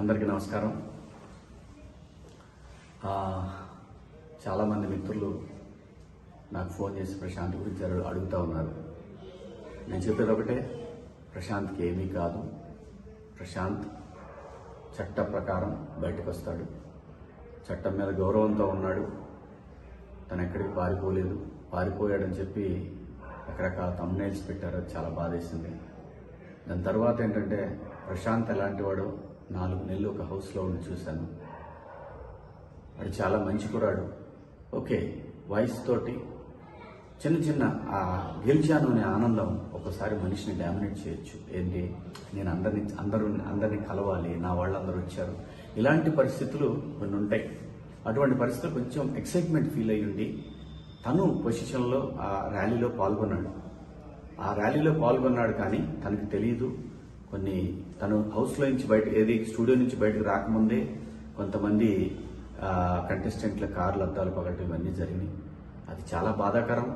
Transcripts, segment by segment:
అందరికీ నమస్కారం. చాలామంది మిత్రులు నాకు ఫోన్ చేసి ప్రశాంత్ గురించి అడుగుతూ ఉన్నారు. నేను చెప్పేది ఒకటే, ప్రశాంత్కి ఏమీ కాదు. ప్రశాంత్ చట్ట ప్రకారం బయటకు వస్తాడు. చట్టం మీద గౌరవంతో ఉన్నాడు. తను ఎక్కడికి పారిపోలేదు. పారిపోయాడని చెప్పి రకరకాల థంబ్నెయిల్స్ పెట్టారు. అది చాలా బాధేసింది. దాని తర్వాత ఏంటంటే, ప్రశాంత్ ఎలాంటి వాడో 4 నెలలు ఒక హౌస్లో ఉండి చూశాను. వాడు చాలా మంచి కురాడు. ఓకే, వయసు తోటి చిన్న గెలిచాను అనే ఆనందం ఒక్కోసారి మనిషిని డామినేట్ చేయొచ్చు. ఏంటి, నేను అందరినీ కలవాలి, నా వాళ్ళందరూ వచ్చారు, ఇలాంటి పరిస్థితులు కొన్ని ఉంటాయి. అటువంటి పరిస్థితులు కొంచెం ఎక్సైట్మెంట్ ఫీల్ అయ్యి ఉండి తను పొజిషన్లో ఆ ర్యాలీలో పాల్గొన్నాడు. కానీ తనకు తెలియదు, తను హౌస్లో నుంచి స్టూడియో నుంచి బయటకు రాకముందే కొంతమంది కంటెస్టెంట్ల కార్లు అద్దాలు పగలటం ఇవన్నీ జరిగినాయి. అది చాలా బాధాకరం.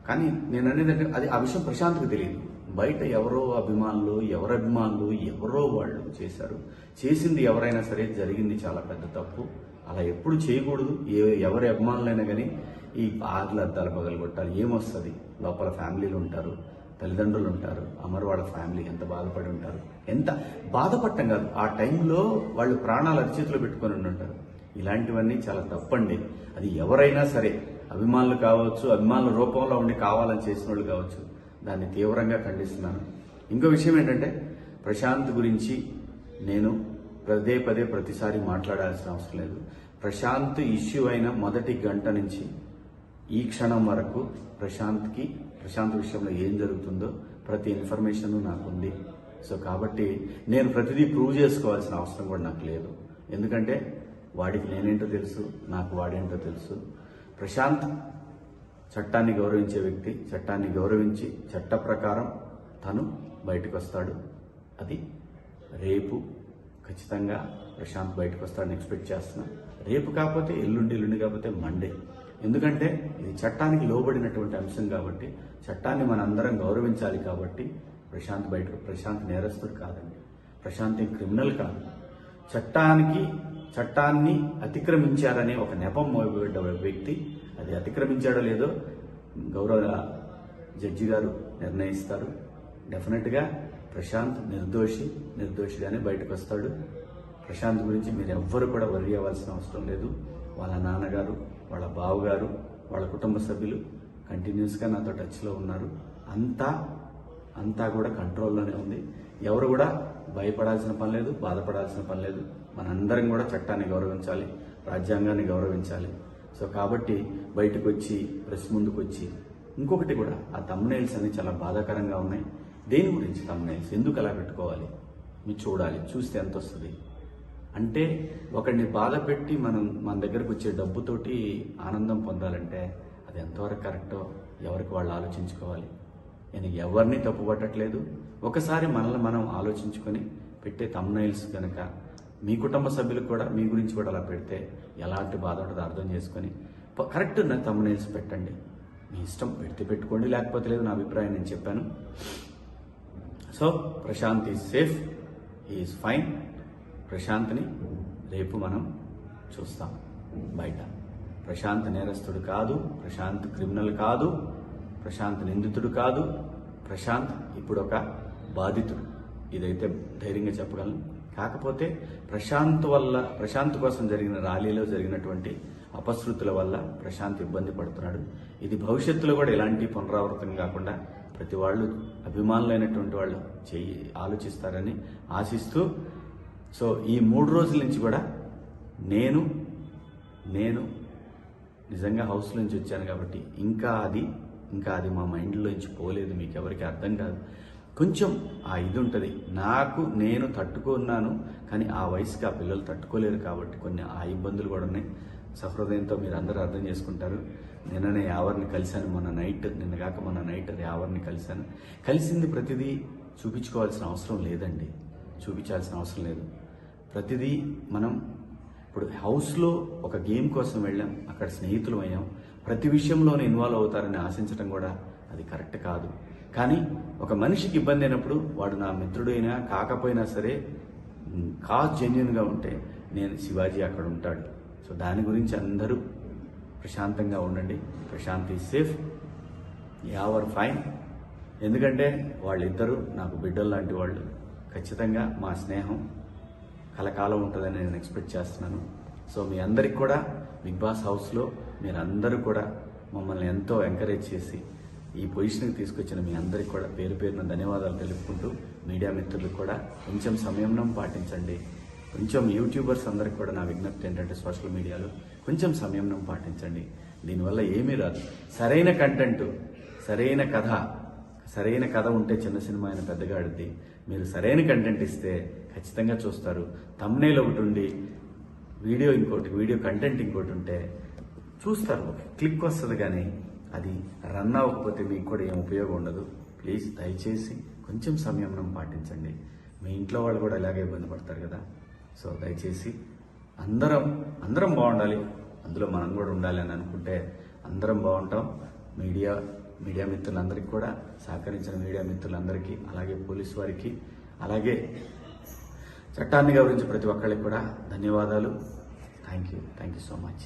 కానీ నేను అనేది అంటే ఆ విషయం ప్రశాంత్కి తెలియదు. బయట ఎవరో అభిమానులు ఎవరో వాళ్ళు చేశారు. చేసింది ఎవరైనా సరే జరిగింది చాలా పెద్ద తప్పు. అలా ఎప్పుడు చేయకూడదు. ఎవరి అభిమానులైనా కానీ ఈ కార్ల అద్దాలు పగలగొట్టాలి. ఏమొస్తుంది? లోపల ఫ్యామిలీలు ఉంటారు, తల్లిదండ్రులు ఉంటారు, అమర్ వాళ్ళ ఫ్యామిలీ ఎంత బాధపడి ఉంటారు. ఎంత బాధపడటం కాదు, ఆ టైంలో వాళ్ళు ప్రాణాలు అరిచేతిలో పెట్టుకొని ఉంటారు. ఇలాంటివన్నీ చాలా తప్పండి. అది ఎవరైనా సరే, అభిమానులు కావచ్చు, అభిమానుల రూపంలో ఉండి కావాలని చేసిన వాళ్ళు కావచ్చు, దాన్ని తీవ్రంగా ఖండిస్తున్నాను. ఇంకో విషయం ఏంటంటే, ప్రశాంత్ గురించి నేను పదే ప్రతిసారి మాట్లాడాల్సిన అవసరం లేదు. ప్రశాంత్ ఇష్యూ అయిన మొదటి గంట నుంచి ఈ క్షణం వరకు ప్రశాంత్ విషయంలో ఏం జరుగుతుందో ప్రతి ఇన్ఫర్మేషన్ నాకుంది. సో కాబట్టి నేను ప్రతిదీ ప్రూవ్ చేసుకోవాల్సిన అవసరం కూడా నాకు లేదు. ఎందుకంటే వాడికి నేనేంటో తెలుసు, నాకు వాడేంటో తెలుసు. ప్రశాంత్ చట్టాన్ని గౌరవించే వ్యక్తి. చట్టాన్ని గౌరవించి చట్ట ప్రకారం తను బయటకు వస్తాడు. అది రేపు ఖచ్చితంగా ప్రశాంత్ బయటకు వస్తాడని ఎక్స్పెక్ట్ చేస్తున్నాను. రేపు కాకపోతే ఎల్లుండి కాకపోతే మండే. ఎందుకంటే ఇది చట్టానికి లోబడినటువంటి అంశం కాబట్టి, చట్టాన్ని మనందరం గౌరవించాలి కాబట్టి ప్రశాంత్ నేరస్తుడు కాదండి. ప్రశాంత్ క్రిమినల్ కాదు. చట్టాన్ని అతిక్రమించారనే ఒక నెపం మోయబడ్డ వ్యక్తి. అది అతిక్రమించాడో లేదో గౌరవ జడ్జి గారు నిర్ణయిస్తారు. డెఫినెట్గా ప్రశాంత్ నిర్దోషిగానే బయటకు వస్తాడు. ప్రశాంత్ గురించి మీరు ఎవ్వరు కూడా వర్రీ అవ్వాల్సిన అవసరం లేదు. వాళ్ళ నాన్నగారు, వాళ్ళ బావగారు, వాళ్ళ కుటుంబ సభ్యులు కంటిన్యూస్గా నాతో టచ్లో ఉన్నారు. అంతా కూడా కంట్రోల్లోనే ఉంది. ఎవరు కూడా భయపడాల్సిన పని లేదు, బాధపడాల్సిన పని లేదు. మనందరం కూడా చట్టాన్ని గౌరవించాలి, రాజ్యాంగాన్ని గౌరవించాలి. సో కాబట్టి బయటకు వచ్చి ప్రెస్ ముందుకు వచ్చి ఇంకొకటి కూడా, ఆ థంబ్నెయిల్స్ అన్ని చాలా బాధాకరంగా ఉన్నాయి. దేని గురించి థంబ్నెయిల్స్ ఎందుకు అలా పెట్టుకోవాలి? మీరు చూడాలి, చూస్తే ఎంత వస్తుంది అంటే, ఒకరిని బాధ పెట్టి మన దగ్గరకు వచ్చే డబ్బుతోటి ఆనందం పొందాలంటే అది ఎంతవరకు కరెక్టో ఎవరికి వాళ్ళు ఆలోచించుకోవాలి. నేను ఎవరిని తప్పు పట్టట్లేదు. ఒకసారి మనల్ని మనం ఆలోచించుకొని పెట్టే థంబ్నెయిల్స్ కనుక మీ కుటుంబ సభ్యులకు కూడా మీ గురించి కూడా అలా పెడితే ఎలాంటి బాధ ఉంటుందో అర్థం చేసుకొని కరెక్ట్ థంబ్నెయిల్స్ పెట్టండి. మీ ఇష్టం, పెడితే పెట్టుకోండి, లేకపోతే లేదు. నా అభిప్రాయం నేను చెప్పాను. So Prashant is safe, he is fine. ప్రశాంత్ని రేపు మనం చూస్తాం బయట. ప్రశాంత్ నేరస్తుడు కాదు, ప్రశాంత్ క్రిమినల్ కాదు, ప్రశాంత్ నిందితుడు కాదు. ప్రశాంత్ ఇప్పుడు ఒక బాధితుడు. ఇదైతే ధైర్యంగా చెప్పగలను. కాకపోతే ప్రశాంత్ కోసం జరిగిన ర్యాలీలో జరిగినటువంటి అపశృతుల వల్ల ప్రశాంత్ ఇబ్బంది పడుతున్నాడు. ఇది భవిష్యత్తులో కూడా ఎలాంటి పునరావృతం కాకుండా ప్రతి వాళ్ళు, అభిమానులైనటువంటి వాళ్ళు ఆలోచిస్తారని ఆశిస్తూ, సో ఈ 3 రోజుల నుంచి కూడా నేను నిజంగా హౌస్ నుంచి వచ్చాను కాబట్టి ఇంకా అది మా మైండ్లో నుంచి పోలేదు. మీకు ఎవరికి అర్థం కాదు. కొంచెం ఆ ఇది ఉంటుంది. నేను తట్టుకున్నాను, కానీ ఆ వయసుకి ఆ పిల్లలు తట్టుకోలేరు కాబట్టి కొన్ని ఆ ఇబ్బందులు కూడా ఉన్నాయి. సహృదయంతో మీరు అందరూ అర్థం చేసుకుంటారు. నిన్ననే యావర్ని కలిశాను. మొన్న నైట్ యావర్ని కలిశాను. కలిసింది ప్రతిదీ చూపించుకోవాల్సిన అవసరం లేదండి. చూపించాల్సిన అవసరం లేదు. ప్రతిదీ మనం ఇప్పుడు హౌస్లో ఒక గేమ్ కోసం వెళ్ళాం, అక్కడ స్నేహితులు అయ్యాం. ప్రతి విషయంలోనే ఇన్వాల్వ్ అవుతారని ఆశించడం కూడా అది కరెక్ట్ కాదు. కానీ ఒక మనిషికి ఇబ్బంది అయినప్పుడు వాడు నా మిత్రుడైనా కాకపోయినా సరే కాజ్ జెన్యున్గా ఉంటే నేను శివాజీ అక్కడ ఉంటాడు. సో దాని గురించి అందరూ ప్రశాంతంగా ఉండండి. Prashant is safe, you're fine. ఎందుకంటే వాళ్ళిద్దరూ నాకు బిడ్డలు లాంటి వాళ్ళు. ఖచ్చితంగా మా స్నేహం కలకాలం ఉంటుందని నేను ఎక్స్పెక్ట్ చేస్తున్నాను. సో మీ అందరికి కూడా బిగ్ బాస్ హౌస్లో మీరందరూ కూడా మమ్మల్ని ఎంతో ఎంకరేజ్ చేసి ఈ పొజిషన్కి తీసుకొచ్చిన మీ అందరికి కూడా పేరు పేరున ధన్యవాదాలు తెలుపుకుంటూ, మీడియా మిత్రులకు కూడా కొంచెం సంయమనం పాటించండి. కొంచెం యూట్యూబర్స్ అందరికి కూడా నా విజ్ఞప్తి ఏంటంటే సోషల్ మీడియాలో కొంచెం సంయమనం పాటించండి. దీనివల్ల ఏమీ రాదు. సరైన కంటెంట్, సరైన కథ ఉంటే చిన్న సినిమా అయిన పెద్దగా ఆడుద్ది. మీరు సరైన కంటెంట్ ఇస్తే ఖచ్చితంగా చూస్తారు. థంబ్నెయిల్ ఒకటి ఉండి వీడియో కంటెంట్ ఇంకోటి ఉంటే చూస్తారు, క్లిక్ వస్తుంది. కానీ అది రన్ అవ్వకపోతే మీకు కూడా ఏం ఉపయోగం ఉండదు. ప్లీజ్ దయచేసి కొంచెం సంయమనం పాటించండి. మీ ఇంట్లో వాళ్ళు కూడా ఇలాగే ఇబ్బంది పడతారు కదా. సో దయచేసి అందరం బాగుండాలి, అందులో మనం కూడా ఉండాలి అని అనుకుంటే అందరం బాగుంటాం. మీడియా మిత్రులందరికీ కూడా సహకరించిన మీడియా మిత్రులందరికీ, అలాగే పోలీసు వారికి, అలాగే చట్టాన్ని గౌరవించే ప్రతి ఒక్కరికి కూడా ధన్యవాదాలు. Thank you so much.